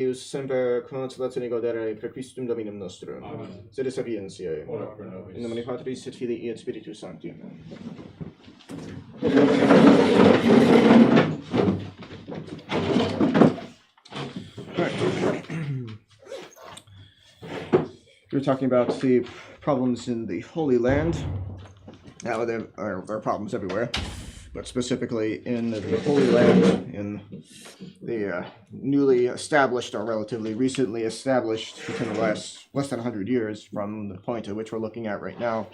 Deus semper consolazione gaudere per Christum Dominum nostrum. Amen. Sed sapientiae. Ora pro nobis. In nomine Patris et Filii et Spiritus Sancti. Amen. We're talking about the problems in the Holy Land. Now, there are problems everywhere, but specifically in the Holy Land, in the newly established or relatively recently established within the less than 100 years from the point at which we're looking at right now.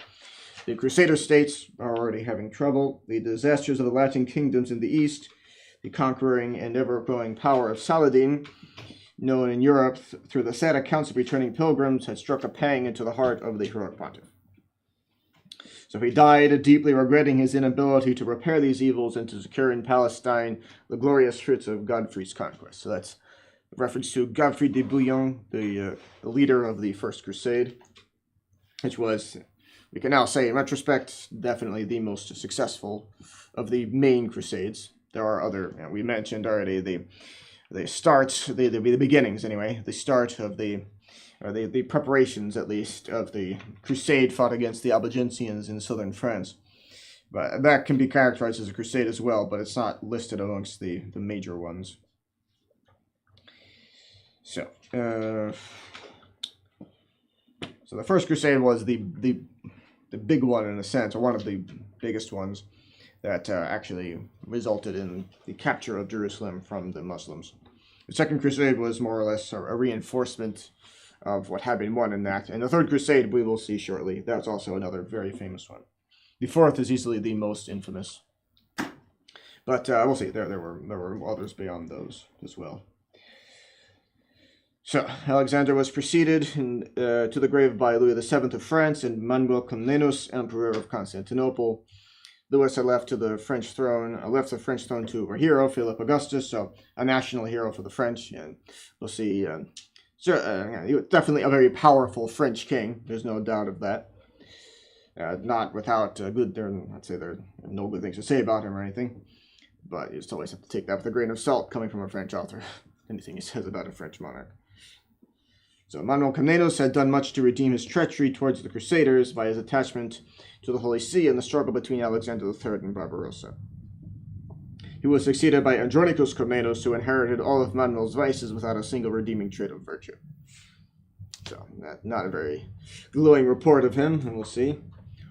The Crusader states are already having trouble. The disasters of the Latin kingdoms in the east, the conquering and ever-growing power of Saladin, known in Europe through the sad accounts of returning pilgrims, had struck a pang into the heart of the heroic pontiff. So he died deeply regretting his inability to repair these evils and to secure in Palestine the glorious fruits of Godfrey's conquest. So that's a reference to Godfrey de Bouillon, the leader of the First Crusade, which was, we can now say in retrospect, definitely the most successful of the main crusades. There are other, we mentioned already the beginnings anyway, the start of the preparations at least of the crusade fought against the Albigensians in southern France. But that can be characterized as a crusade as well, but it's not listed amongst the major ones. So the first crusade was the big one in a sense, or one of the biggest ones that actually resulted in the capture of Jerusalem from the Muslims. The Second Crusade was more or less a reinforcement of what had been won in that. And the Third Crusade, we will see shortly. That's also another very famous one. The Fourth is easily the most infamous. But we'll see. There were others beyond those as well. So, Alexander was preceded to the grave by Louis VII of France and Manuel Comnenus, Emperor of Constantinople. Louis had left the French throne to a hero, Philip Augustus, so a national hero for the French, and we'll see. He was definitely a very powerful French king. There's no doubt of that. Not without I'd say there are no good things to say about him or anything, but you just always have to take that with a grain of salt coming from a French author. Anything he says about a French monarch. So Manuel Comnenus had done much to redeem his treachery towards the Crusaders by his attachment to the Holy See in the struggle between Alexander III and Barbarossa. He was succeeded by Andronicus Comnenus, who inherited all of Manuel's vices without a single redeeming trait of virtue. So, not a very glowing report of him, and we'll see.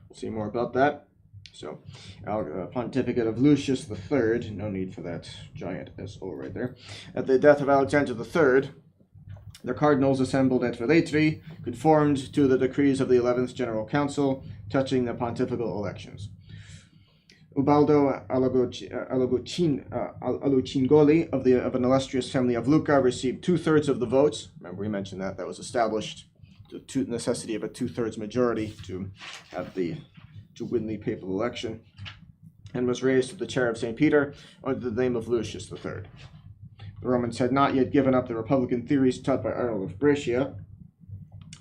We'll see more about that. So, Pontificate of Lucius III, no need for that giant SO right there. At the death of Alexander III, the cardinals assembled at Velletri conformed to the decrees of the 11th General Council touching the pontifical elections. Ubaldo Alucingoli of an illustrious family of Lucca received 2/3 of the votes. Remember, we mentioned that was established, the necessity of a 2/3 majority to win the papal election, and was raised to the chair of St. Peter under the name of Lucius III. The Romans had not yet given up the republican theories taught by Arnold of Brescia.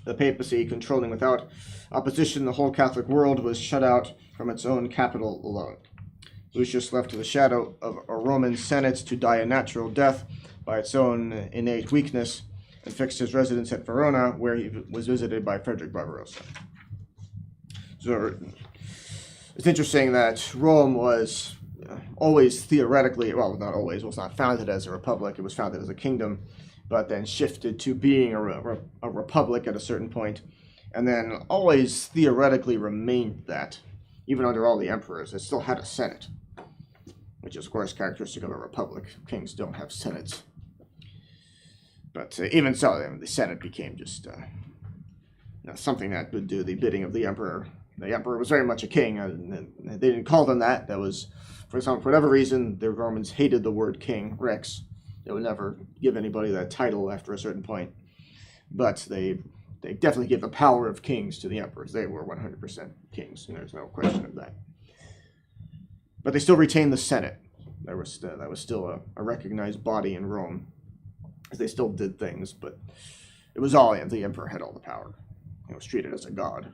The papacy, controlling without opposition the whole Catholic world, was shut out from its own capital alone. Lucius, left to the shadow of a Roman Senate to die a natural death by its own innate weakness, and fixed his residence at Verona, where he was visited by Frederick Barbarossa. So it's interesting that Rome was always theoretically, well, not always, it was not founded as a republic, it was founded as a kingdom, but then shifted to being a republic at a certain point, and then always theoretically remained that. Even under all the emperors, it still had a senate, which is, of course, characteristic of a republic. Kings don't have senates. But even so, the senate became just something that would do the bidding of the emperor. The emperor was very much a king, and they didn't call them that. That was, for whatever reason, the Romans hated the word king, rex. They would never give anybody that title after a certain point. But they definitely give the power of kings to the emperors. They were 100% kings, and there's no question of that. But they still retained the Senate. That was still a recognized body in Rome. They still did things, but it was all, the emperor had all the power. He was treated as a god.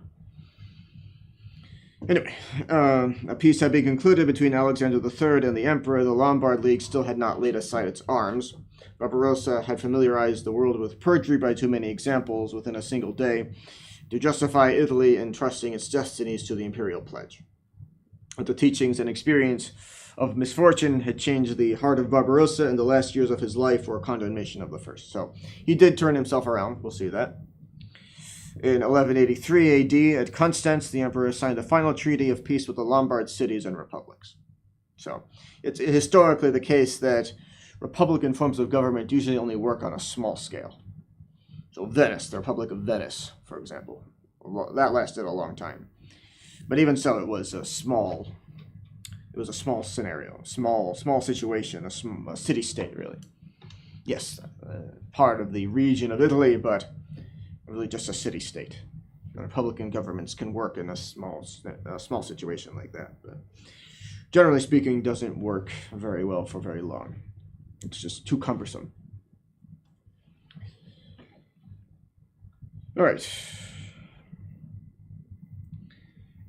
Anyway, a peace had been concluded between Alexander III and the emperor. The Lombard League still had not laid aside its arms. Barbarossa had familiarized the world with perjury by too many examples within a single day to justify Italy in trusting its destinies to the imperial pledge. But the teachings and experience of misfortune had changed the heart of Barbarossa, and the last years of his life were a condemnation of the first. So he did turn himself around. We'll see that. In 1183 AD, at Constance, the emperor signed a final treaty of peace with the Lombard cities and republics. So it's historically the case that republican forms of government usually only work on a small scale. So Venice, the Republic of Venice, for example, that lasted a long time. But even so, it was a small scenario, small situation, a city-state, really. Yes, part of the region of Italy, but really just a city-state. Republican governments can work in a small situation like that, but generally speaking, doesn't work very well for very long. It's just too cumbersome. All right.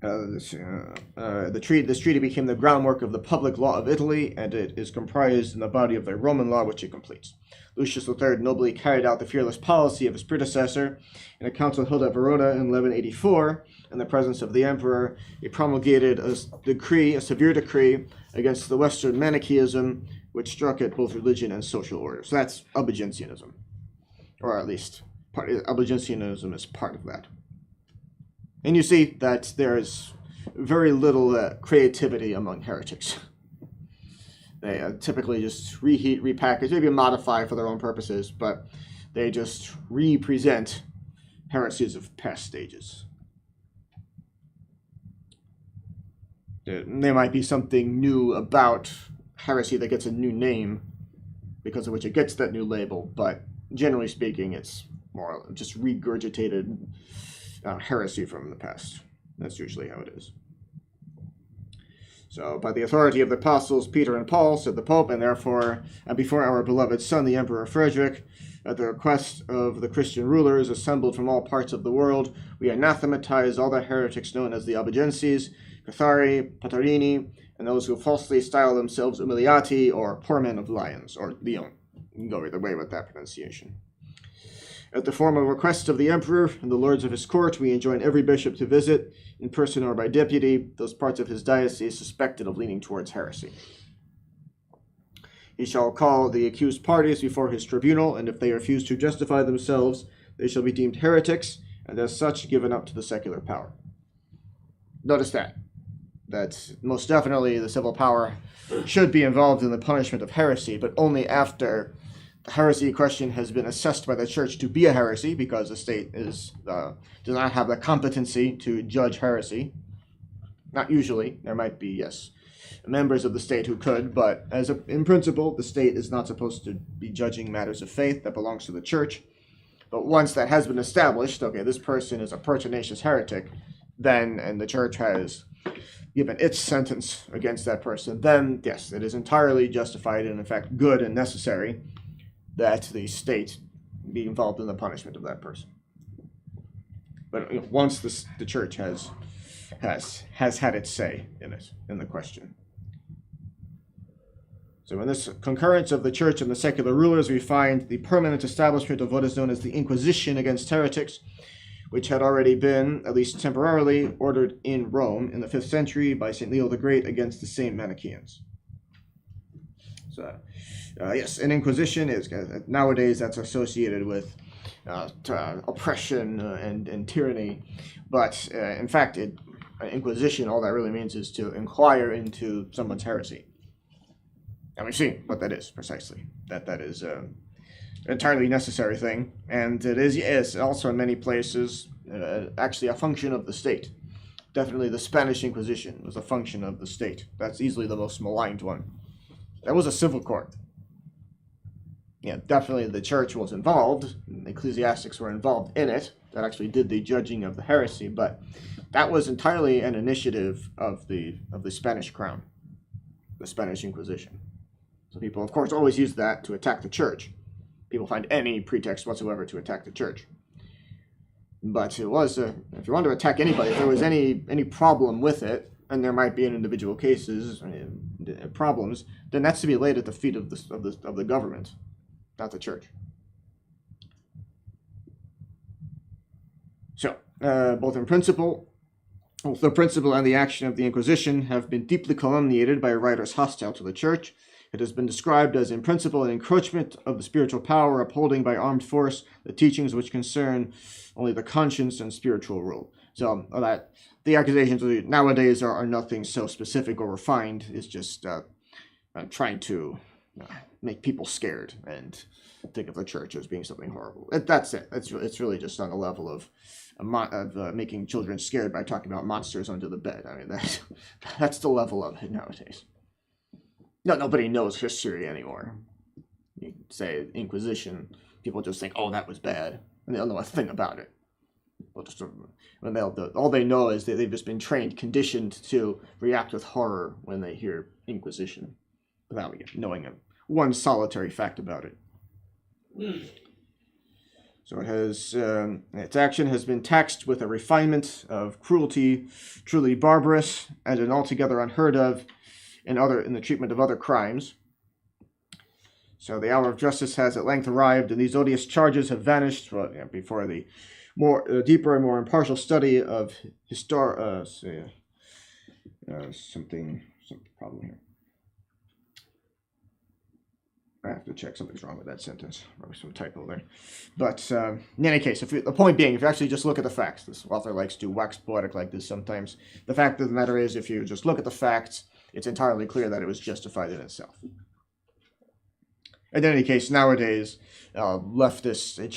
This treaty became the groundwork of the public law of Italy, and it is comprised in the body of the Roman law, which it completes. Lucius III nobly carried out the fearless policy of his predecessor. In a council held at Verona in 1184, in the presence of the emperor, he promulgated a severe decree against the Western Manichaeism, which struck at both religion and social order. So that's Albigensianism, or at least Albigensianism is part of that. And you see that there's very little creativity among heretics. They typically just reheat, repackage, maybe modify for their own purposes, but they just represent heresies of past stages. There might be something new about heresy that gets a new name because of which it gets that new label, but generally speaking, it's more just regurgitated heresy from the past. That's usually how it is. So, by the authority of the apostles Peter and Paul, said the Pope, and therefore, and before our beloved son, the Emperor Frederick, at the request of the Christian rulers assembled from all parts of the world, we anathematize all the heretics known as the Albigenses, Cathari, Patarini, and those who falsely style themselves umiliati, or poor men of lions, or Leon. You can go either way with that pronunciation. At the formal request of the emperor and the lords of his court, we enjoin every bishop to visit, in person or by deputy, those parts of his diocese suspected of leaning towards heresy. He shall call the accused parties before his tribunal, and if they refuse to justify themselves, they shall be deemed heretics, and as such given up to the secular power. Notice that most definitely the civil power should be involved in the punishment of heresy, but only after the heresy question has been assessed by the church to be a heresy, because the state does not have the competency to judge heresy. Not usually. There might be, yes, members of the state who could, but in principle, the state is not supposed to be judging matters of faith. That belongs to the church. But once that has been established, okay, this person is a pertinacious heretic, then, and the church has given its sentence against that person, then, yes, it is entirely justified and, in fact, good and necessary that the state be involved in the punishment of that person. But once the church has had its say in the question. So in this concurrence of the church and the secular rulers, we find the permanent establishment of what is known as the Inquisition against heretics, which had already been, at least temporarily, ordered in Rome in the 5th century by St. Leo the Great against the same Manichaeans. So, yes, an inquisition is nowadays that's associated with oppression and tyranny, but in fact, inquisition, all that really means is to inquire into someone's heresy, and we've seen what that is precisely. That is an entirely necessary thing, and it is also in many places actually a function of the state. Definitely, the Spanish Inquisition was a function of the state. That's easily the most maligned one. That was a civil court. Yeah, definitely the church was involved, and the ecclesiastics were involved in it, that actually did the judging of the heresy, but that was entirely an initiative of the Spanish crown, the Spanish Inquisition. So people, of course, always use that to attack the church. People find any pretext whatsoever to attack the church. But it was, if you want to attack anybody, if there was any problem with it, and there might be in individual cases problems, then that's to be laid at the feet of the government. not the church. So, both the principle and the action of the Inquisition have been deeply calumniated by writers hostile to the church. It has been described as, in principle, an encroachment of the spiritual power, upholding by armed force the teachings which concern only the conscience and spiritual rule. So, that the accusations nowadays are nothing so specific or refined. It's just trying to make people scared and think of the church as being something horrible. That's it. It's really just on the level of making children scared by talking about monsters under the bed. I mean, that's the level of it nowadays. Nobody knows history anymore. You say Inquisition, people just think, oh, that was bad, and they don't know a thing about it. All they know is that they've just been trained, conditioned to react with horror when they hear Inquisition, without knowing one solitary fact about it. So it has its action has been taxed with a refinement of cruelty truly barbarous and an altogether unheard of in the treatment of other crimes. So the hour of justice has at length arrived, and these odious charges have vanished before the deeper and more impartial study of something problem here. I have to check something's wrong with that sentence. Probably some typo there. But in any case, the point being, if you actually just look at the facts, this author likes to wax poetic like this sometimes. The fact of the matter is, if you just look at the facts, it's entirely clear that it was justified in itself. In any case, nowadays, leftists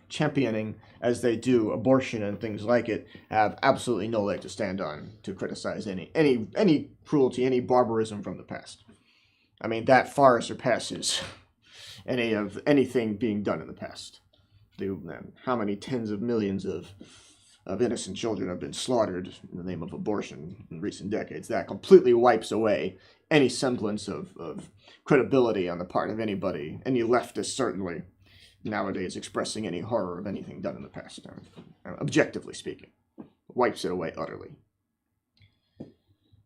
championing as they do abortion and things like it have absolutely no leg to stand on to criticize any cruelty, any barbarism from the past. I mean, that far surpasses anything being done in the past. How many tens of millions of innocent children have been slaughtered in the name of abortion in recent decades? That completely wipes away any semblance of credibility on the part of anybody, any leftist certainly, nowadays expressing any horror of anything done in the past, objectively speaking. Wipes it away utterly.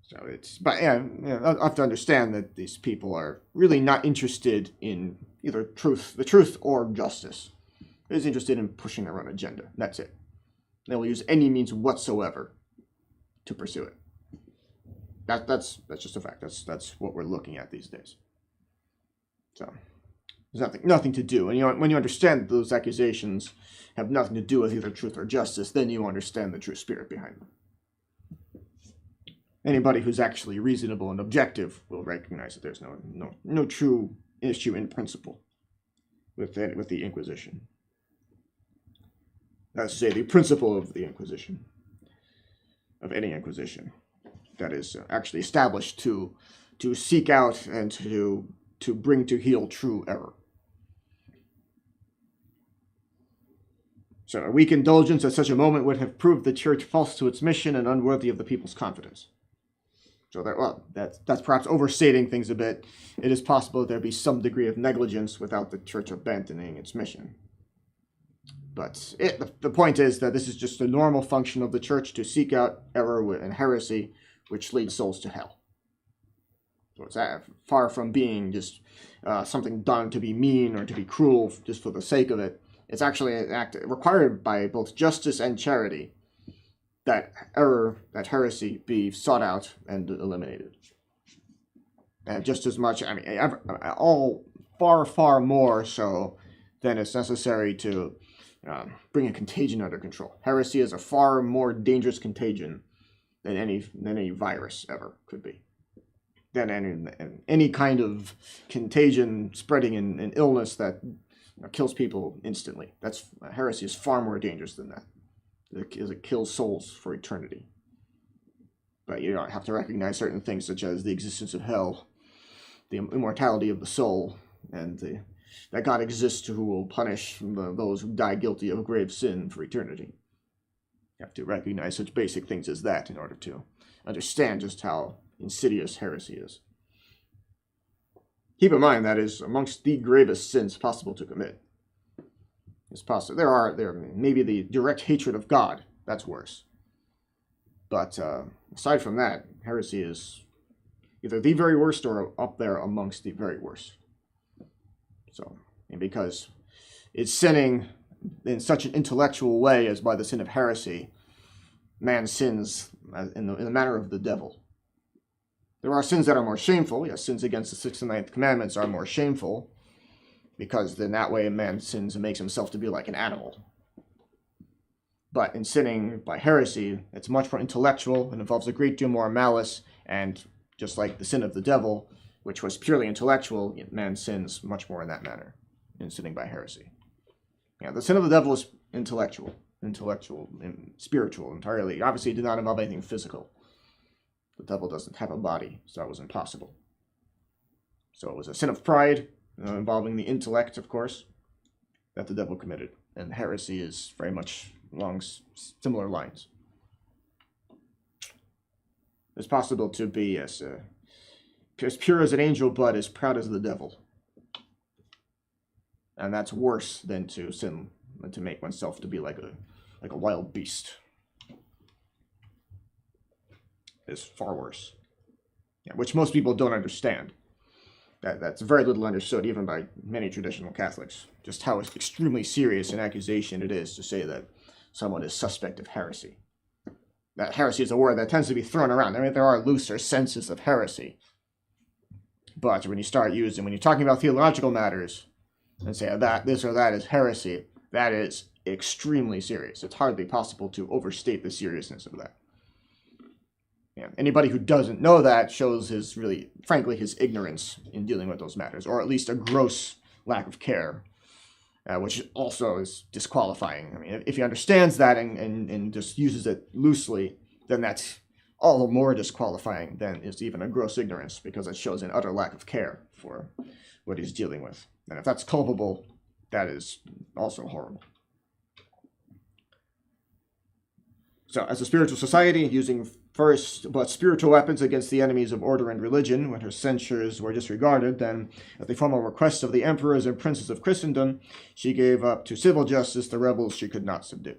So I have to understand that these people are really not interested in either the truth or justice. They're just interested in pushing their own agenda. That's it. They will use any means whatsoever to pursue it. That's just a fact. That's what we're looking at these days. So there's nothing to do. And when you understand those accusations have nothing to do with either truth or justice, then you understand the true spirit behind them. Anybody who's actually reasonable and objective will recognize that there's no true issue in principle with the Inquisition. That's to say, the principle of the Inquisition, of any Inquisition, that is actually established to seek out and to bring to heel true error. So a weak indulgence at such a moment would have proved the Church false to its mission and unworthy of the people's confidence. So that's perhaps overstating things a bit. It is possible that there be some degree of negligence without the Church abandoning its mission. But the point is that this is just a normal function of the Church to seek out error and heresy, which leads souls to hell. So it's far from being just something done to be mean or to be cruel just for the sake of it. It's actually an act required by both justice and charity that heresy be sought out and eliminated. And just as much, all far more so than it's necessary to bring a contagion under control. Heresy is a far more dangerous contagion than any virus ever could be. Than any kind of contagion spreading in illness that kills people instantly. Heresy is far more dangerous than that. It kills souls for eternity. But you have to recognize certain things, such as the existence of hell, the immortality of the soul, and that God exists who will punish those who die guilty of grave sin for eternity. You have to recognize such basic things as that in order to understand just how insidious heresy is. Keep in mind that is amongst the gravest sins possible to commit. It's possible. There maybe the direct hatred of God. That's worse. But aside from that, heresy is either the very worst or up there amongst the very worst. So, and because it's sinning in such an intellectual way as by the sin of heresy, man sins in the manner of the devil. There are sins that are more shameful. Yes, sins against the sixth and ninth commandments are more shameful, because then that way a man sins and makes himself to be like an animal. But in sinning by heresy, it's much more intellectual and involves a great deal more malice, and just like the sin of the devil, which was purely intellectual, man sins much more in that manner, in sinning by heresy. Yeah, the sin of the devil is intellectual and spiritual entirely. Obviously, it did not involve anything physical. The devil doesn't have a body, so that was impossible. So it was a sin of pride, involving the intellect, of course, that the devil committed. And heresy is very much along similar lines. It's possible to be as pure as an angel, but as proud as the devil. And that's worse than to sin, than to make oneself to be like a wild beast. It's far worse. Yeah, which most people don't understand. That's very little understood, even by many traditional Catholics, just how extremely serious an accusation it is to say that someone is suspect of heresy. That heresy is a word that tends to be thrown around. I mean, there are looser senses of heresy. But when you're talking about theological matters, and say that this or that is heresy, that is extremely serious. It's hardly possible to overstate the seriousness of that. Yeah. Anybody who doesn't know that shows his ignorance in dealing with those matters, or at least a gross lack of care, which also is disqualifying. I mean, if he understands that and just uses it loosely, then that's all the more disqualifying than is even a gross ignorance, because it shows an utter lack of care for what he's dealing with. And if that's culpable, that is also horrible. So, as a spiritual society, using first but spiritual weapons against the enemies of order and religion, when her censures were disregarded, then, at the formal request of the emperors and princes of Christendom, she gave up to civil justice the rebels she could not subdue.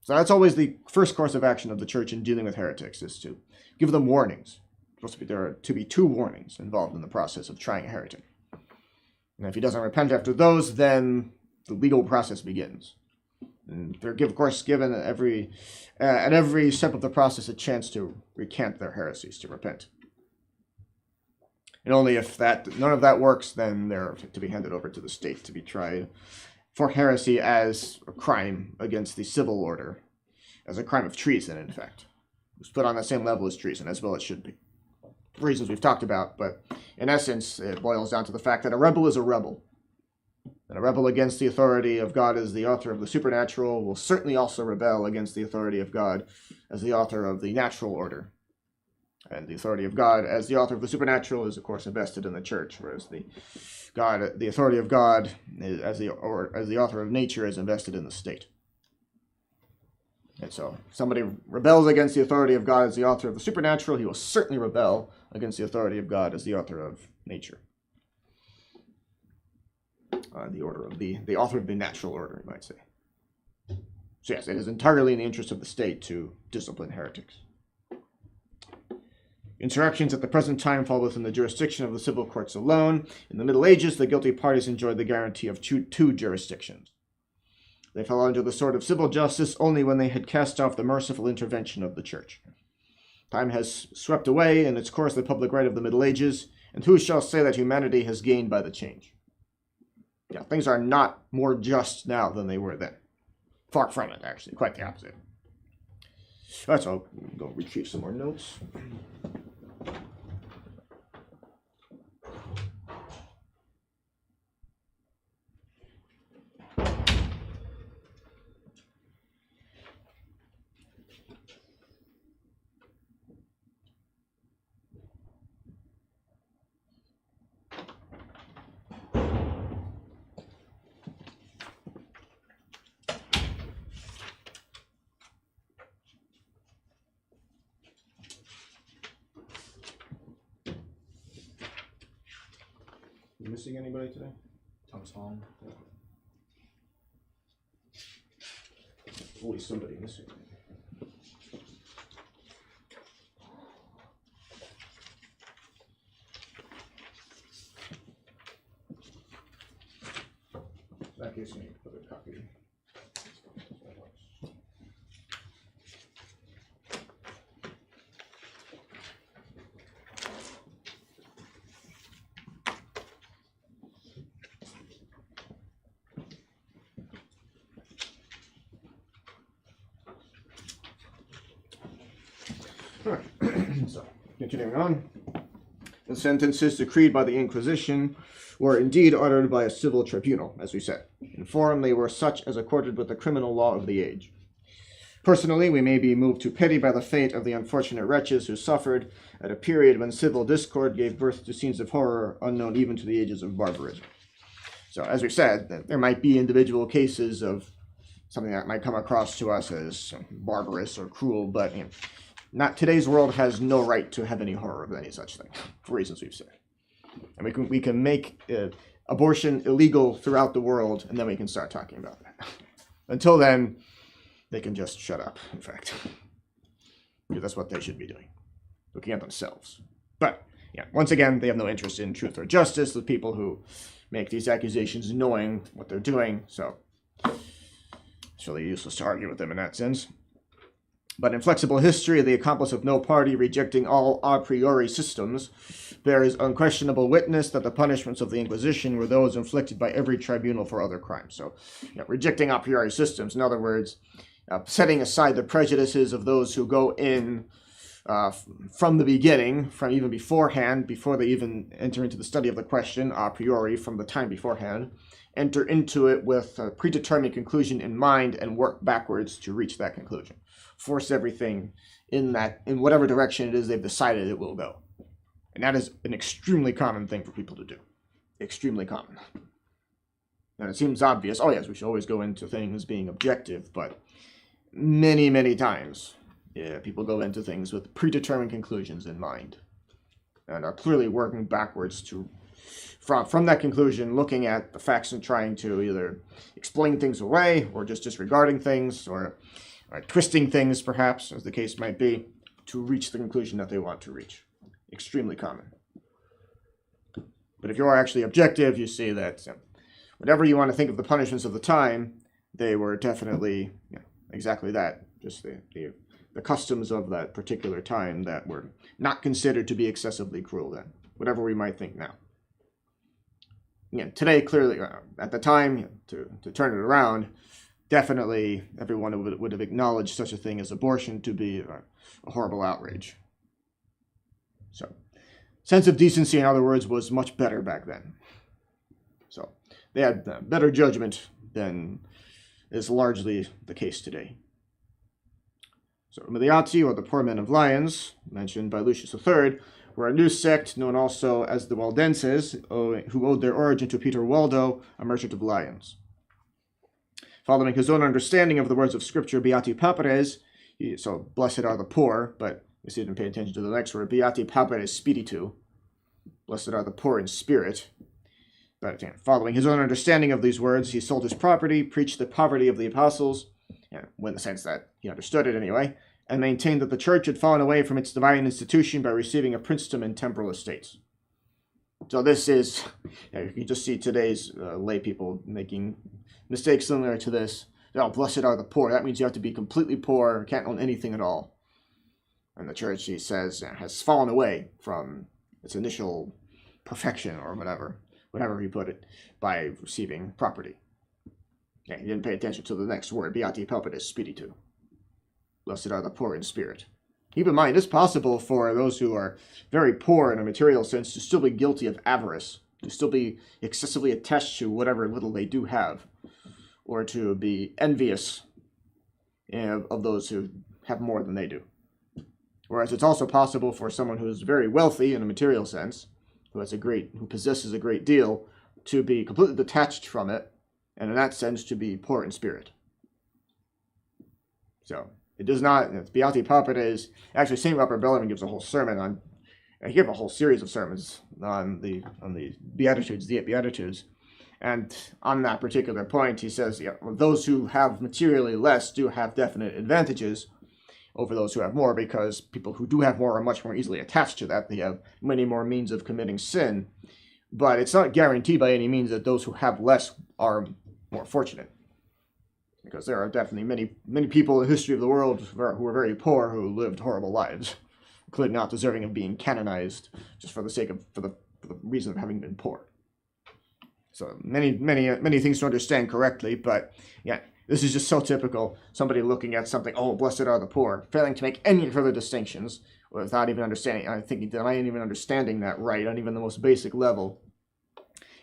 So that's always the first course of action of the church in dealing with heretics, is to give them warnings. There are to be 2 warnings involved in the process of trying a heretic. And if he doesn't repent after those, then the legal process begins. And they're, of course, given at every step of the process a chance to recant their heresies, to repent. And only if none of that works, then they're to be handed over to the state to be tried for heresy as a crime against the civil order, as a crime of treason, in fact. It's put on the same level as treason, as well it should be. For reasons we've talked about, but in essence, it boils down to the fact that a rebel is a rebel. And a rebel against the authority of God as the author of the supernatural will certainly also rebel against the authority of God as the author of the natural order. And the authority of God as the author of the supernatural is, of course, invested in the church, whereas the authority of God as the author of nature is invested in the state. And so, if somebody rebels against the authority of God as the author of the supernatural, he will certainly rebel against the authority of God as the author of nature. The author of the natural order, you might say. So yes, it is entirely in the interest of the state to discipline heretics. Insurrections at the present time fall within the jurisdiction of the civil courts alone. In the Middle Ages, the guilty parties enjoyed the guarantee of two jurisdictions. They fell under the sword of civil justice only when they had cast off the merciful intervention of the Church. Time has swept away in its course the public right of the Middle Ages, and who shall say that humanity has gained by the change? Yeah, things are not more just now than they were then. Far from it, actually. Quite the opposite. All right, so I'll go retrieve some more notes. You missing anybody today? Thomas Holm. Always somebody missing. that case, let me put a copy. All right. So, continuing on. The sentences decreed by the Inquisition were indeed uttered by a civil tribunal, as we said. In form, they were such as accorded with the criminal law of the age. Personally, we may be moved to pity by the fate of the unfortunate wretches who suffered at a period when civil discord gave birth to scenes of horror unknown even to the ages of barbarism. So, as we said, there might be individual cases of something that might come across to us as barbarous or cruel, but not today's world has no right to have any horror of any such thing, for reasons we've said. And we can make abortion illegal throughout the world, and then we can start talking about that. Until then, they can just shut up, in fact. Because that's what they should be doing, looking at themselves. But, yeah, once again, they have no interest in truth or justice, the people who make these accusations knowing what they're doing, so it's really useless to argue with them in that sense. But in flexible history, the accomplice of no party rejecting all a priori systems bears unquestionable witness that the punishments of the Inquisition were those inflicted by every tribunal for other crimes. So, rejecting a priori systems, in other words, setting aside the prejudices of those who go in from the beginning, from even beforehand, before they even enter into the study of the question, a priori, from the time beforehand, enter into it with a predetermined conclusion in mind and work backwards to reach that conclusion. Force everything in whatever direction it is they've decided it will go. And that is an extremely common thing for people to do. Extremely common. And it seems obvious, oh yes, we should always go into things being objective, but many, many times, people go into things with predetermined conclusions in mind. And are clearly working backwards from that conclusion, looking at the facts and trying to either explain things away, or just disregarding things, or twisting things, perhaps, as the case might be, to reach the conclusion that they want to reach. Extremely common. But if you are actually objective, you see that whatever you want to think of the punishments of the time, they were definitely exactly that. Just the customs of that particular time that were not considered to be excessively cruel then, whatever we might think now. Again, today, clearly, at the time, to turn it around, definitely everyone would have acknowledged such a thing as abortion to be a horrible outrage. So, sense of decency, in other words, was much better back then. So, they had better judgment than is largely the case today. So, Umiliati, or the Poor Men of Lyons, mentioned by Lucius III, were a new sect known also as the Waldenses, who owed their origin to Peter Waldo, a merchant of Lyons. Following his own understanding of the words of Scripture, Beati Pauperes, so blessed are the poor, but we see didn't pay attention to the next word, Beati Pauperes Spiritu, blessed are the poor in spirit. But following his own understanding of these words, he sold his property, preached the poverty of the apostles, in the sense that he understood it anyway, and maintained that the church had fallen away from its divine institution by receiving a princedom and temporal estates. So this is, you just see today's lay people making mistakes similar to this. Oh, blessed are the poor. That means you have to be completely poor, can't own anything at all. And the church, he says, has fallen away from its initial perfection, or whatever he put it, by receiving property. He didn't pay attention to the next word, Beati Pauperes Spiritu. Blessed are the poor in spirit. Keep in mind, it's possible for those who are very poor in a material sense to still be guilty of avarice, to still be excessively attached to whatever little they do have, or to be envious of those who have more than they do. Whereas it's also possible for someone who is very wealthy in a material sense, who possesses a great deal, to be completely detached from it, and in that sense to be poor in spirit. So it does not. Beati Pauperes. Actually, Saint Robert Bellarmine gives a whole sermon on. He gave a whole series of sermons on the Beatitudes, the 8 Beatitudes, and on that particular point, he says, those who have materially less do have definite advantages over those who have more, because people who do have more are much more easily attached to that. They have many more means of committing sin, but it's not guaranteed by any means that those who have less are more fortunate. Because there are definitely many people in the history of the world who are very poor who lived horrible lives, including not deserving of being canonized just for the reason of having been poor. So many things to understand correctly, but yeah, this is just so typical. Somebody looking at something, oh, blessed are the poor, failing to make any further distinctions without even understanding. I'm thinking, am I even understanding that right on even the most basic level?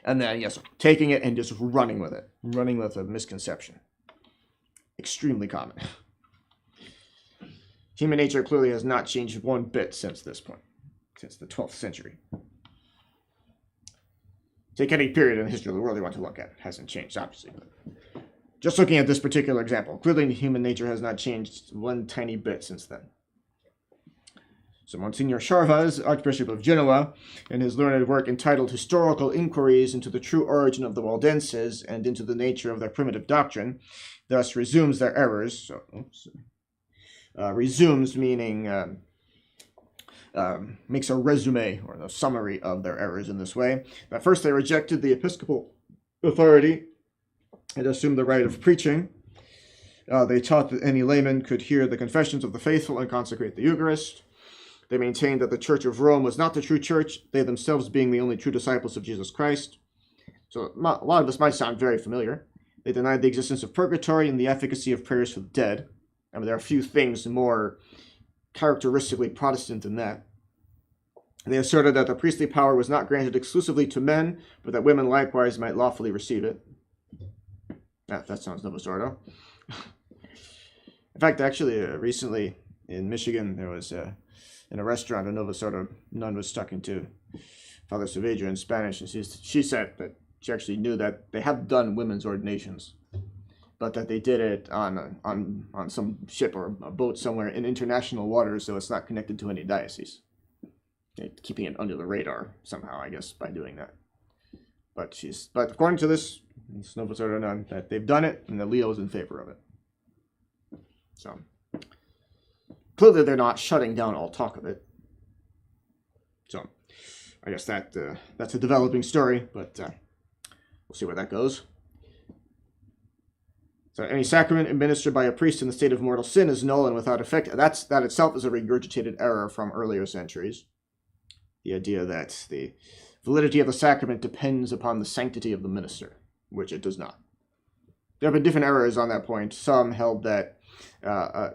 And then, yes, taking it and just running with it, running with a misconception. Extremely common. Human nature clearly has not changed one bit since this point, since the 12th century. Take any period in the history of the world you want to look at. It hasn't changed, obviously. But just looking at this particular example, clearly human nature has not changed one tiny bit since then. So Monsignor Charvaz, Archbishop of Genoa, in his learned work entitled Historical Inquiries into the True Origin of the Waldenses and into the Nature of their Primitive Doctrine, thus resumes their errors. So, resumes meaning makes a resume or a summary of their errors in this way. At first, they rejected the episcopal authority and assumed the right of preaching. They taught that any layman could hear the confessions of the faithful and consecrate the Eucharist. They maintained that the Church of Rome was not the true church, they themselves being the only true disciples of Jesus Christ. So a lot of this might sound very familiar. They denied the existence of purgatory and the efficacy of prayers for the dead. I mean, there are a few things more characteristically Protestant than that. They asserted that the priestly power was not granted exclusively to men, but that women likewise might lawfully receive it. That sounds Novus Ordo. In fact, actually, recently in Michigan, there was in a restaurant, a Novus Ordo nun was talking to Father Saavedra in Spanish, and she said that she actually knew that they have done women's ordinations, but that they did it on some ship or a boat somewhere in international waters, so it's not connected to any diocese. Keeping it under the radar somehow, I guess, by doing that. But according to this Novus Ordo nun, that they've done it, and that Leo is in favor of it. So clearly, they're not shutting down all talk of it. So, I guess that's a developing story, but we'll see where that goes. So, any sacrament administered by a priest in the state of mortal sin is null and without effect. That itself is a regurgitated error from earlier centuries. The idea that the validity of the sacrament depends upon the sanctity of the minister, which it does not. There have been different errors on that point. Some held that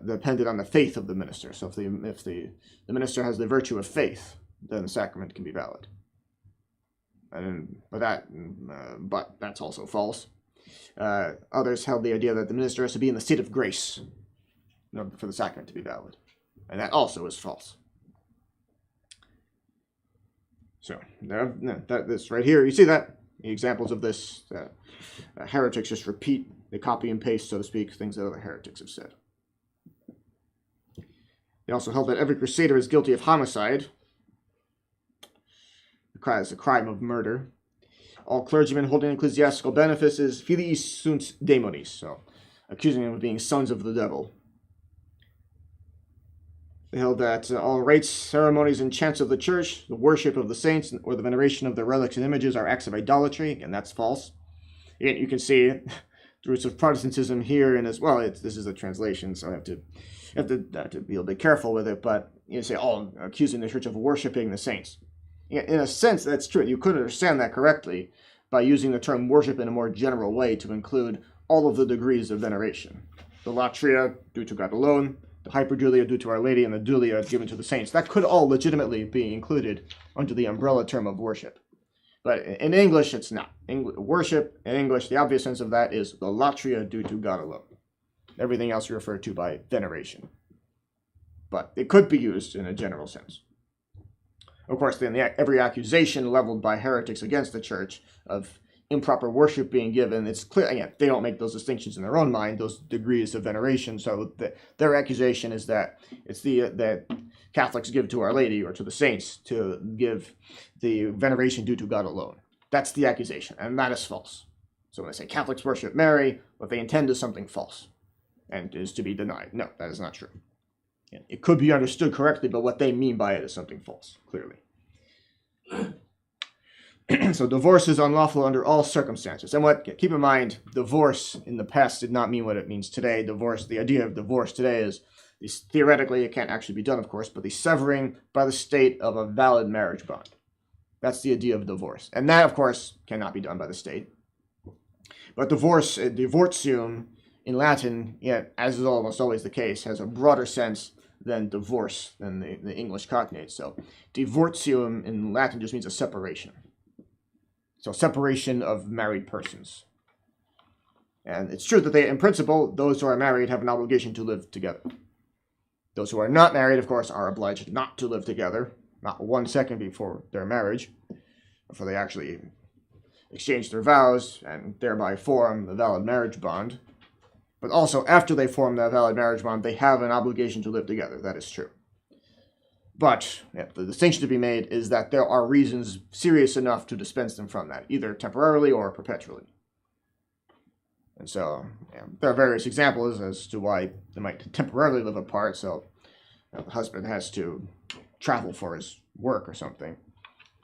depended on the faith of the minister. So if the minister has the virtue of faith, then the sacrament can be valid. But that's also false. Others held the idea that the minister has to be in the state of grace in order for the sacrament to be valid, and that also is false. So this right here, you see that the examples of this. Heretics just repeat, they copy and paste, so to speak, things that other heretics have said. They also held that every crusader is guilty of homicide, as a crime of murder. All clergymen holding ecclesiastical benefices, filiis sunt daemonis, so accusing them of being sons of the devil. They held that all rites, ceremonies, and chants of the church, the worship of the saints, or the veneration of their relics and images are acts of idolatry, and that's false. Again, you can see the roots of Protestantism here, and as well, this is a translation, so I have to be a little bit careful with it, but you say, accusing the church of worshiping the saints. In a sense, that's true. You could understand that correctly by using the term worship in a more general way to include all of the degrees of veneration. The latria, due to God alone, the hyperdulia, due to Our Lady, and the dulia, given to the saints. That could all legitimately be included under the umbrella term of worship. But in English, it's not. Worship, in English, the obvious sense of that is the latria due to God alone. Everything else referred to by veneration. But it could be used in a general sense. Of course, then every accusation leveled by heretics against the church of improper worship being given, it's clear, again, they don't make those distinctions in their own mind, those degrees of veneration, so their accusation is that it's that Catholics give to Our Lady or to the saints to give the veneration due to God alone. That's the accusation, and that is false. So when they say Catholics worship Mary, what they intend is something false and is to be denied. No, that is not true. It could be understood correctly, but what they mean by it is something false, clearly. So divorce is unlawful under all circumstances. And keep in mind, divorce in the past did not mean what it means today. Divorce, the idea of divorce today is, theoretically, it can't actually be done, of course, but the severing by the state of a valid marriage bond. That's the idea of divorce. And that, of course, cannot be done by the state. But divorce, divortium in Latin, as is almost always the case, has a broader sense than divorce, than the English cognate. So divortium in Latin just means a separation. So separation of married persons. And it's true that in principle, those who are married have an obligation to live together. Those who are not married, of course, are obliged not to live together, not 1 second before their marriage, before they actually exchange their vows and thereby form the valid marriage bond. But also, after they form that valid marriage bond, they have an obligation to live together. That is true. But the distinction to be made is that there are reasons serious enough to dispense them from that, either temporarily or perpetually. And so there are various examples as to why they might temporarily live apart. So the husband has to travel for his work or something.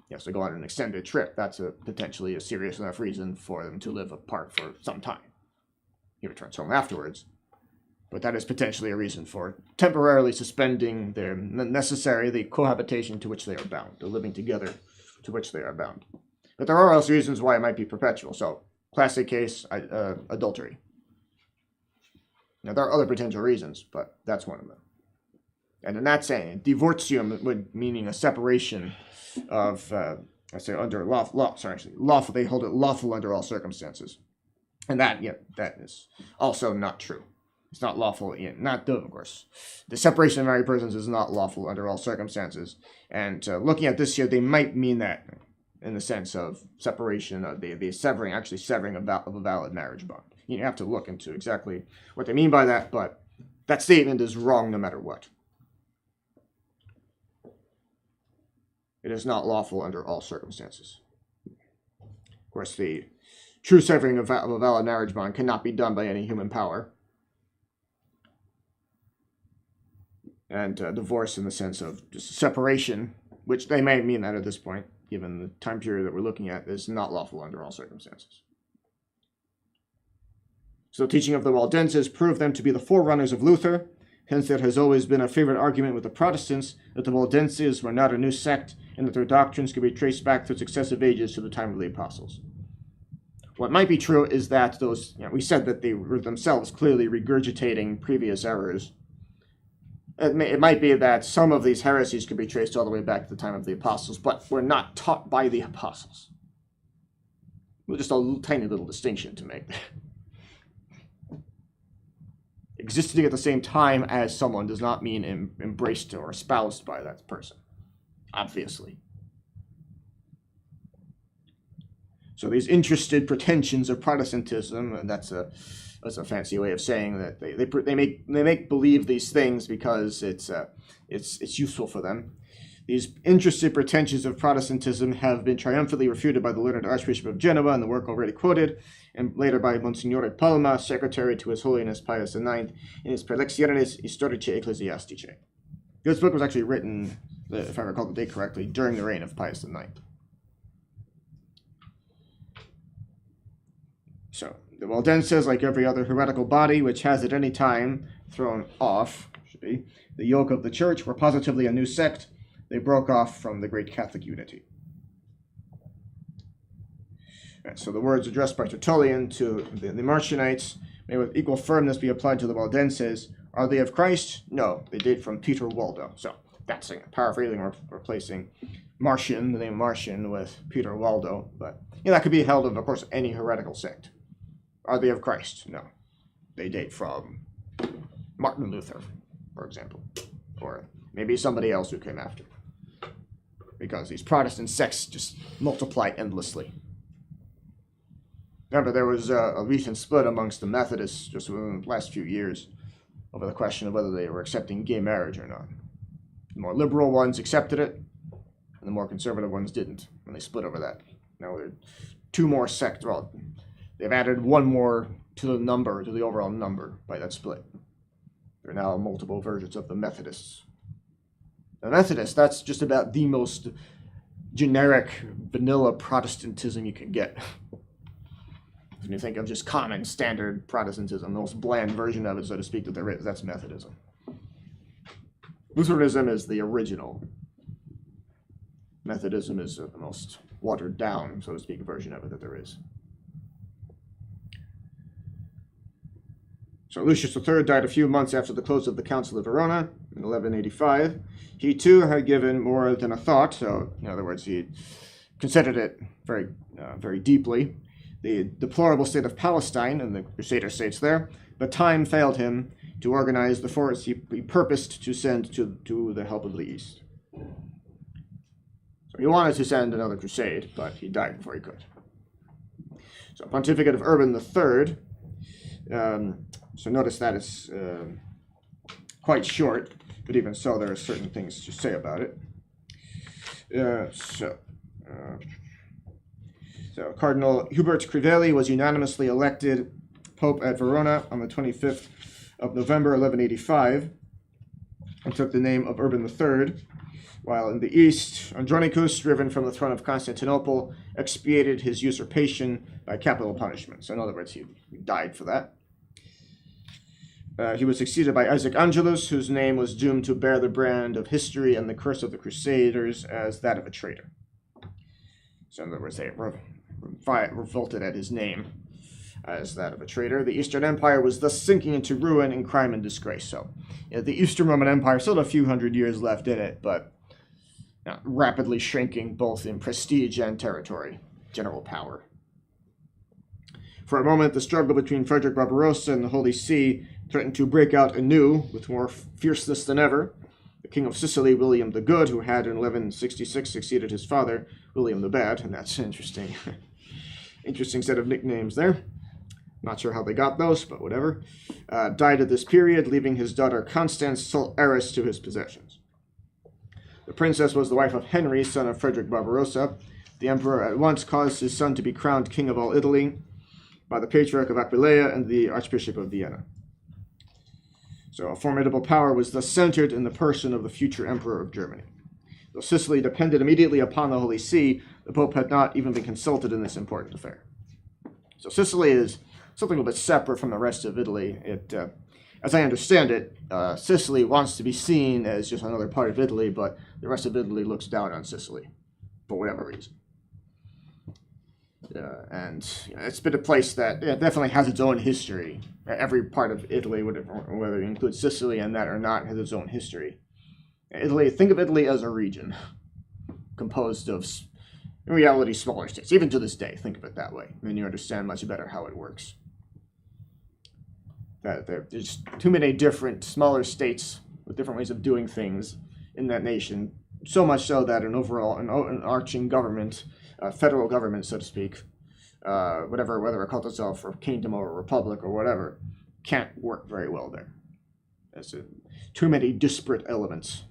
He has to go on an extended trip. That's potentially a serious enough reason for them to live apart for some time. He returns home afterwards. But that is potentially a reason for temporarily suspending the cohabitation to which they are bound, the living together to which they are bound. But there are also reasons why it might be perpetual. So, classic case, adultery. Now, there are other potential reasons, but that's one of them. And in that saying, divortium meaning a separation of, under lawful. They hold it lawful under all circumstances, and that is also not true. It's not lawful of course. The separation of married persons is not lawful under all circumstances. And looking at this here, they might mean that in the sense of separation, the severing of a valid marriage bond. You have to look into exactly what they mean by that, but that statement is wrong no matter what. It is not lawful under all circumstances. Of course, the true severing of a valid marriage bond cannot be done by any human power. And divorce in the sense of just separation, which they may mean that at this point, given the time period that we're looking at, is not lawful under all circumstances. So the teaching of the Waldenses proved them to be the forerunners of Luther. Hence, there has always been a favorite argument with the Protestants that the Waldenses were not a new sect and that their doctrines could be traced back through successive ages to the time of the apostles. What might be true is that we said that they were themselves clearly regurgitating previous errors. It might be that some of these heresies could be traced all the way back to the time of the apostles, but were not taught by the apostles. Just a tiny little distinction to make. Existing at the same time as someone does not mean embraced or espoused by that person, obviously. So these interested pretensions of Protestantism, and that's a fancy way of saying that they make believe these things because it's useful for them. These interested pretensions of Protestantism have been triumphantly refuted by the learned Archbishop of Genoa in the work already quoted, and later by Monsignore Palma, secretary to His Holiness Pius IX, in his Prelecciones Historicae Ecclesiasticae. This book was actually written, if I recall the date correctly, during the reign of Pius IX. So, the Waldenses, like every other heretical body which has at any time thrown off, the yoke of the Church, were positively a new sect. They broke off from the great Catholic unity. Right, so the words addressed by Tertullian to the Marcionites may with equal firmness be applied to the Waldenses. Are they of Christ? No, they date from Peter Waldo. So that's paraphrasing or replacing Marcion, the name Marcion, with Peter Waldo. But that could be held of course, any heretical sect. Are they of Christ? No. They date from Martin Luther, for example, or maybe somebody else who came after. Because these Protestant sects just multiply endlessly. Remember, there was a recent split amongst the Methodists just within the last few years over the question of whether they were accepting gay marriage or not. The more liberal ones accepted it, and the more conservative ones didn't, and they split over that. Now there are two more sects. Well, they've added one more to the overall number by that split. There are now multiple versions of the Methodists. The Methodists, that's just about the most generic vanilla Protestantism you can get. When you think of just common standard Protestantism, the most bland version of it, so to speak, that there is, that's Methodism. Lutheranism is the original. Methodism is the most watered down, so to speak, version of it that there is. So Lucius III died a few months after the close of the Council of Verona in 1185. He too had given more than a thought, so in other words, he considered it very deeply. The deplorable state of Palestine and the Crusader states there, but time failed him to organize the force he purposed to send to the help of the East. So he wanted to send another crusade, but he died before he could. So Pontificate of Urban III. So notice that it's quite short, but even so, there are certain things to say about it. So Cardinal Hubert Crivelli was unanimously elected Pope at Verona on the 25th of November, 1185, and took the name of Urban III, while in the east, Andronicus, driven from the throne of Constantinople, expiated his usurpation by capital punishment. So in other words, he died for that. He was succeeded by Isaac Angelus, whose name was doomed to bear the brand of history and the curse of the Crusaders as that of a traitor. So in other words, they revolted at his name as that of a traitor. The Eastern Empire was thus sinking into ruin and crime and disgrace. So the Eastern Roman Empire still had a few hundred years left in it, but rapidly shrinking both in prestige and territory, general power. For a moment, the struggle between Frederick Barbarossa and the Holy See threatened to break out anew with more fierceness than ever. The King of Sicily, William the Good, who had in 1166 succeeded his father, William the Bad, and that's interesting. Interesting set of nicknames there. Not sure how they got those, but whatever. Died at this period, leaving his daughter Constance sole heiress to his possessions. The princess was the wife of Henry, son of Frederick Barbarossa. The emperor at once caused his son to be crowned king of all Italy by the Patriarch of Aquileia and the Archbishop of Vienna. So a formidable power was thus centered in the person of the future emperor of Germany. Though Sicily depended immediately upon the Holy See, the Pope had not even been consulted in this important affair. So Sicily is something a bit separate from the rest of Italy. As I understand it, Sicily wants to be seen as just another part of Italy, but the rest of Italy looks down on Sicily for whatever reason. And it's been a place that definitely has its own history. Every part of Italy, whether you include Sicily and that or not, has its own history. Italy, think of Italy as a region composed of, in reality, smaller states. Even to this day, think of it that way. Then you understand much better how it works. That there's too many different smaller states with different ways of doing things in that nation. So much so that an arching government, federal government, so to speak, whether it calls itself a kingdom or a republic or whatever, can't work very well there. There's too many disparate elements.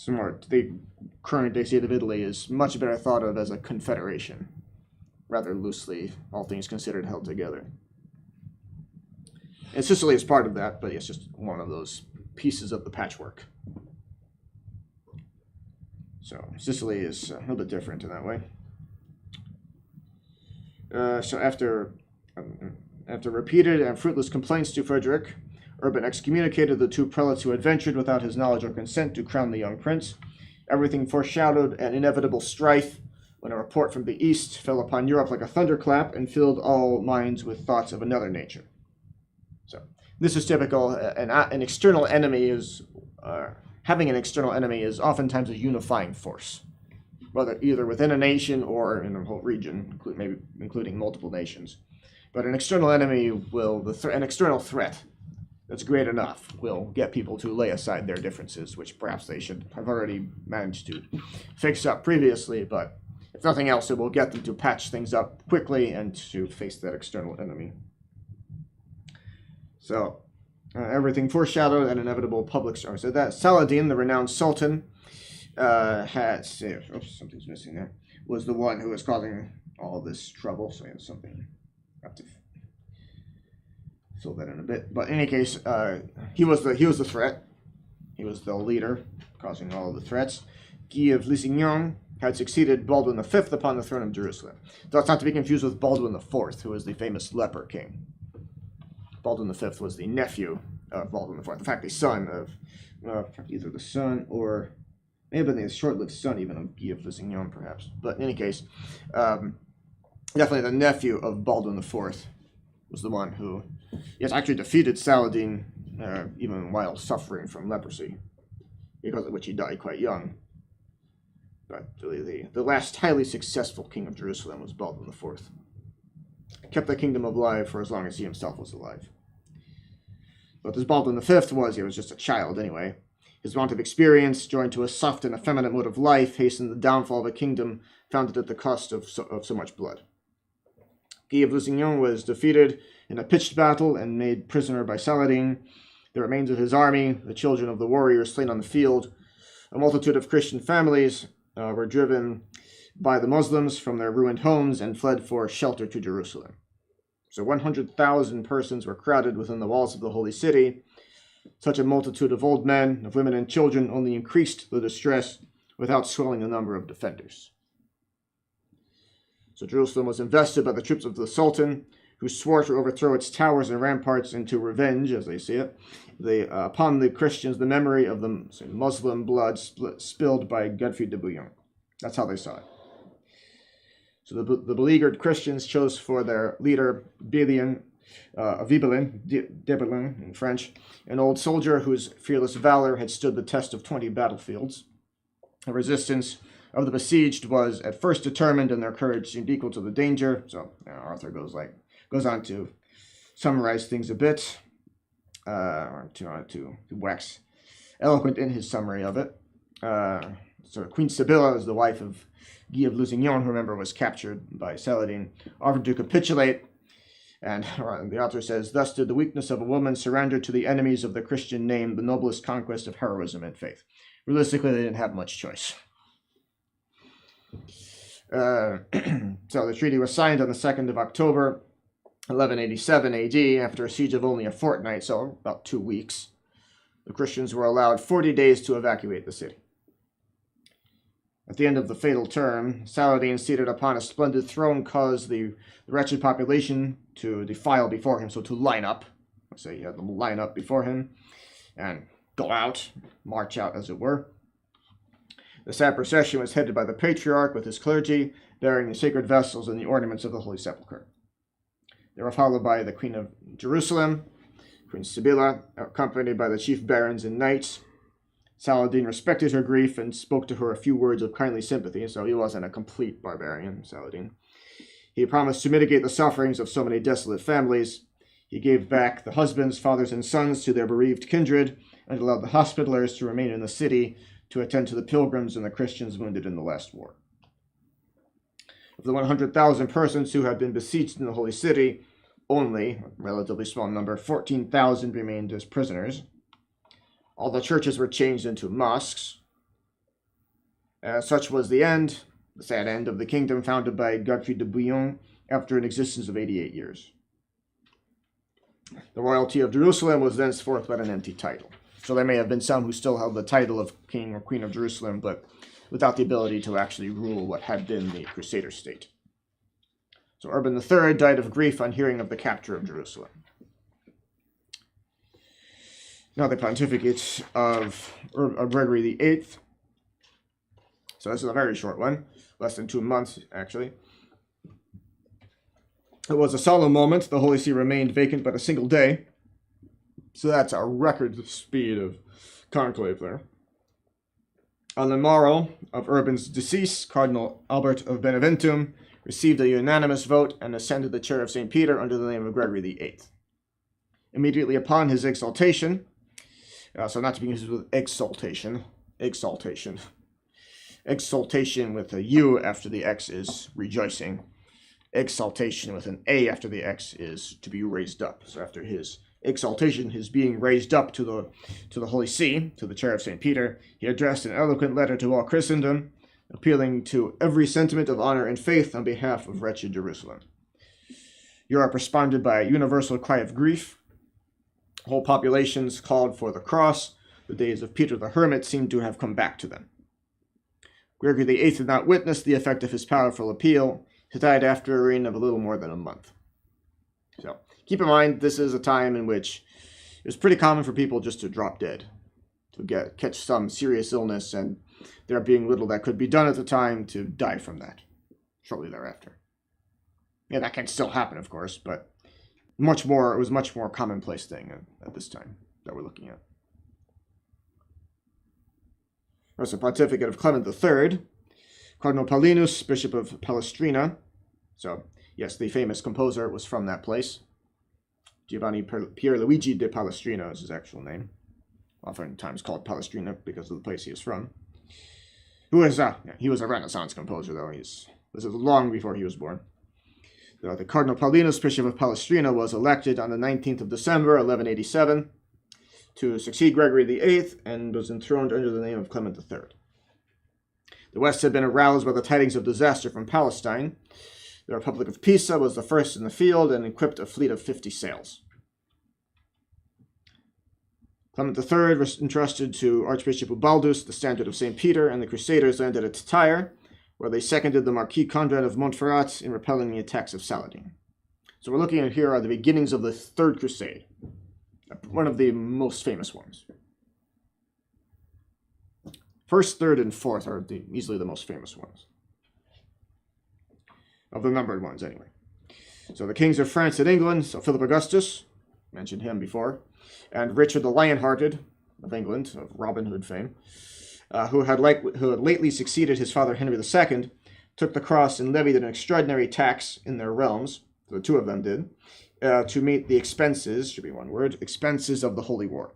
The current state of Italy is much better thought of as a confederation, rather loosely, all things considered, held together. And Sicily is part of that, but it's just one of those pieces of the patchwork. So Sicily is a little bit different in that way. So after repeated and fruitless complaints to Frederick, Urban excommunicated the two prelates who had ventured without his knowledge or consent to crown the young prince. Everything foreshadowed an inevitable strife when a report from the east fell upon Europe like a thunderclap and filled all minds with thoughts of another nature. So this is typical. An external enemy is having an external enemy is oftentimes a unifying force, whether either within a nation or in a whole region, maybe including multiple nations. But an external enemy an external threat that's great enough will get people to lay aside their differences, which perhaps they should have already managed to fix up previously, but if nothing else, it will get them to patch things up quickly and to face that external enemy. So, everything foreshadowed an inevitable public storm. So that Saladin, the renowned sultan, something's missing there, was the one who was causing all this trouble. So something, I have to fill that in a bit. But in any case, he was the threat. He was the leader causing all of the threats. Guy of Lusignan had succeeded Baldwin V upon the throne of Jerusalem. Though it's not to be confused with Baldwin IV, who was the famous leper king. Baldwin V was the nephew of Baldwin IV. In fact, the son of, either the son or may have been the short-lived son even of Guy of Lusignan, perhaps. But in any case, definitely the nephew of Baldwin IV was the one who, yes, actually defeated Saladin even while suffering from leprosy, because of which he died quite young. But the last highly successful king of Jerusalem was Baldwin IV. Kept the kingdom alive for as long as he himself was alive. But as Baldwin V was, he was just a child anyway. His want of experience, joined to a soft and effeminate mode of life, hastened the downfall of a kingdom founded at the cost of so much blood. Guy of Lusignan was defeated in a pitched battle and made prisoner by Saladin. The remains of his army, the children of the warriors slain on the field, a multitude of Christian families were driven by the Muslims from their ruined homes and fled for shelter to Jerusalem. So 100,000 persons were crowded within the walls of the holy city. Such a multitude of old men, of women and children only increased the distress without swelling the number of defenders. So Jerusalem was invested by the troops of the Sultan, who swore to overthrow its towers and ramparts and to revenge, as they see it, upon the Christians the memory of the Muslim blood spilled by Godfrey de Bouillon. That's how they saw it. So the beleaguered Christians chose for their leader Vibelin in French, an old soldier whose fearless valor had stood the test of 20 battlefields. The resistance of the besieged was at first determined, and their courage seemed equal to the danger. So Arthur goes on to summarize things a bit, to wax eloquent in his summary of it. So Queen Sibylla is the wife of Guy of Lusignan, who, remember, was captured by Saladin, offered to capitulate. And the author says, thus did the weakness of a woman surrender to the enemies of the Christian name the noblest conquest of heroism and faith. Realistically, they didn't have much choice. So the treaty was signed on the 2nd of October, 1187 AD, after a siege of only a fortnight, so about 2 weeks. The Christians were allowed 40 days to evacuate the city. At the end of the fatal term, Saladin, seated upon a splendid throne, caused the wretched population to defile before him, so to line up. So you had them line up before him and go out, march out, as it were. The sad procession was headed by the patriarch with his clergy, bearing the sacred vessels and the ornaments of the Holy Sepulchre. They were followed by the Queen of Jerusalem, Queen Sibylla, accompanied by the chief barons and knights. Saladin respected her grief and spoke to her a few words of kindly sympathy, so he wasn't a complete barbarian, Saladin. He promised to mitigate the sufferings of so many desolate families. He gave back the husbands, fathers, and sons to their bereaved kindred, and allowed the hospitallers to remain in the city to attend to the pilgrims and the Christians wounded in the last war. Of the 100,000 persons who had been besieged in the holy city, only a relatively small number, 14,000 remained as prisoners. All the churches were changed into mosques. Such was the sad end of the kingdom founded by Godfrey de Bouillon after an existence of 88 years. The royalty of Jerusalem was thenceforth but an empty title. So there may have been some who still held the title of king or queen of Jerusalem, but without the ability to actually rule what had been the Crusader state. So Urban III died of grief on hearing of the capture of Jerusalem. Now the pontificate of Gregory VIII. So this is a very short one, less than 2 months, actually. It was a solemn moment. The Holy See remained vacant but a single day. So that's a record speed of conclave there. On the morrow of Urban's decease, Cardinal Albert of Beneventum received a unanimous vote and ascended the chair of St. Peter under the name of Gregory VIII. Immediately upon his exaltation, so not to be confused with exaltation with a U after the X is rejoicing. Exaltation with an A after the X is to be raised up. So after his exaltation, his being raised up to the Holy See, to the chair of St. Peter, he addressed an eloquent letter to all Christendom, appealing to every sentiment of honor and faith on behalf of wretched Jerusalem. Europe responded by a universal cry of grief. Whole populations called for the cross. The days of Peter the Hermit seemed to have come back to them. Gregory VIII did not witness the effect of his powerful appeal. He died after a reign of a little more than a month. So keep in mind, this is a time in which it was pretty common for people just to drop dead, to catch some serious illness, and there being little that could be done at the time to die from that shortly thereafter. Yeah, that can still happen, of course, but it was much more commonplace thing at this time that we're looking at. There's a pontificate of Clement III, Cardinal Paulinus, Bishop of Palestrina. So, yes, the famous composer was from that place. Giovanni Pierluigi de Palestrina is his actual name. Oftentimes called Palestrina because of the place he is from. He was a Renaissance composer, though. This is long before he was born. The Cardinal Paulinus, Bishop of Palestrina, was elected on the 19th of December, 1187, to succeed Gregory VIII, and was enthroned under the name of Clement III. The West had been aroused by the tidings of disaster from Palestine. The Republic of Pisa was the first in the field and equipped a fleet of 50 sails. Clement III was entrusted to Archbishop Ubaldus the standard of St. Peter, and the Crusaders landed at Tyre, where they seconded the Marquis Conrad of Montferrat in repelling the attacks of Saladin. So we're looking at here are the beginnings of the Third Crusade, one of the most famous ones. First, third, and fourth are easily the most famous ones. Of the numbered ones, anyway. So the kings of France and England, so Philip Augustus, mentioned him before, and Richard the Lionhearted of England, of Robin Hood fame, who had lately succeeded his father Henry II, took the cross and levied an extraordinary tax in their realms, the two of them did, to meet the expenses, should be one word, expenses of the Holy War.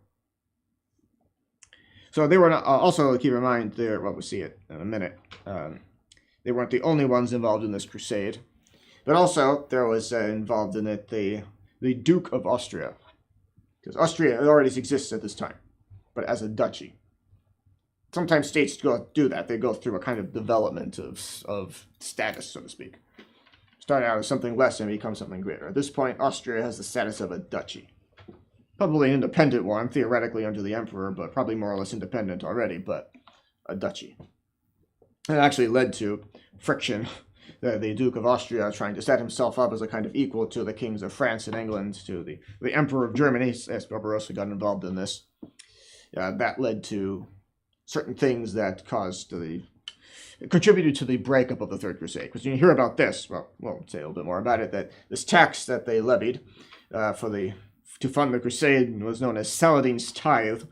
So they were not, also keep in mind, we'll see it in a minute, they weren't the only ones involved in this crusade, but also there was involved in it the Duke of Austria, because Austria already exists at this time, but as a duchy. Sometimes states do that. They go through a kind of development of status, so to speak. Start out as something less and become something greater. At this point, Austria has the status of a duchy. Probably an independent one, theoretically under the emperor, but probably more or less independent already, but a duchy. It actually led to friction. The Duke of Austria trying to set himself up as a kind of equal to the kings of France and England, to the Emperor of Germany, as Barbarossa got involved in this. That led to certain things that contributed to the breakup of the Third Crusade. Because when you hear about this, well, we'll say a little bit more about it, that this tax that they levied to fund the crusade was known as Saladin's tithe,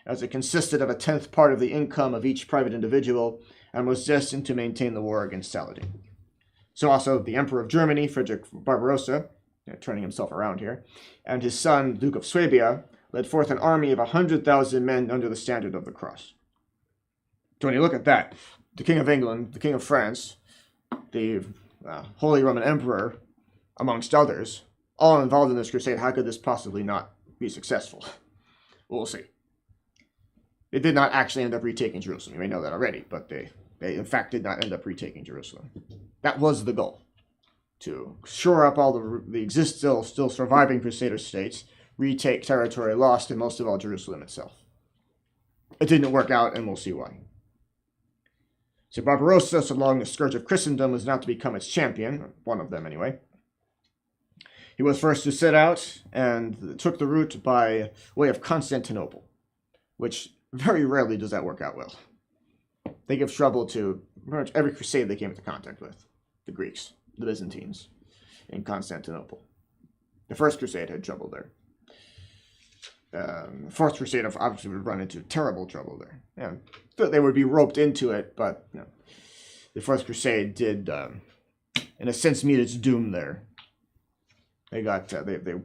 as it consisted of a 10th part of the income of each private individual and was destined to maintain the war against Saladin. So also the Emperor of Germany, Frederick Barbarossa, turning himself around here, and his son, Duke of Swabia, led forth an army of 100,000 men under the standard of the cross. So when you look at that, the King of England, the King of France, the Holy Roman Emperor, amongst others, all involved in this crusade, how could this possibly not be successful? We'll see. They did not actually end up retaking Jerusalem. You may know that already, but they in fact did not end up retaking Jerusalem. That was the goal, to shore up all the still surviving Crusader states, retake territory lost, and most of all Jerusalem itself. It didn't work out, and we'll see why. So Barbarossa, so long the scourge of Christendom, was not to become its champion, or one of them anyway. He was first to set out and took the route by way of Constantinople, which very rarely does that work out well. They give trouble to pretty much every crusade they came into contact with. The Greeks, the Byzantines, in Constantinople. The First Crusade had trouble there. The Fourth Crusade obviously would run into terrible trouble there. Yeah, they would be roped into it, but the Fourth Crusade did, in a sense, meet its doom there. They got they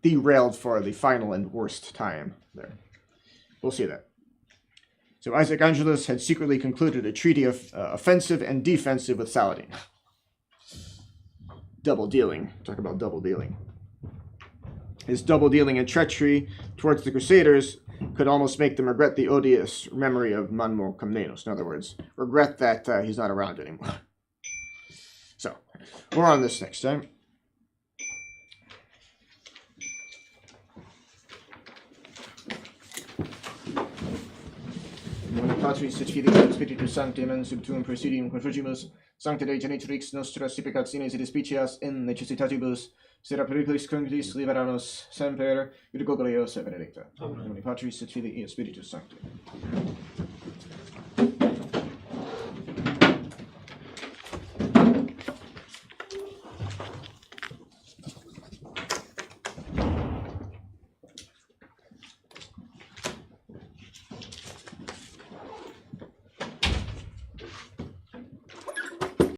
derailed for the final and worst time there. We'll see that. So Isaac Angelus had secretly concluded a treaty of offensive and defensive with Saladin. Double dealing. Talk about double dealing. His double dealing and treachery towards the Crusaders could almost make them regret the odious memory of Manmo Comnenus. In other words, regret that he's not around anymore. So, more on this next time. When it comes Patris et Filii et Spiritus Sancti, amen, sub tuum presidium convergimus, Sancta Dei Genitrix nostras supplicationes et despicias in necessitatibus, sera periculis conjuris libera nos semper, ut glorios et benedicta. Amen. Patris et Filii et Spiritus Sancti.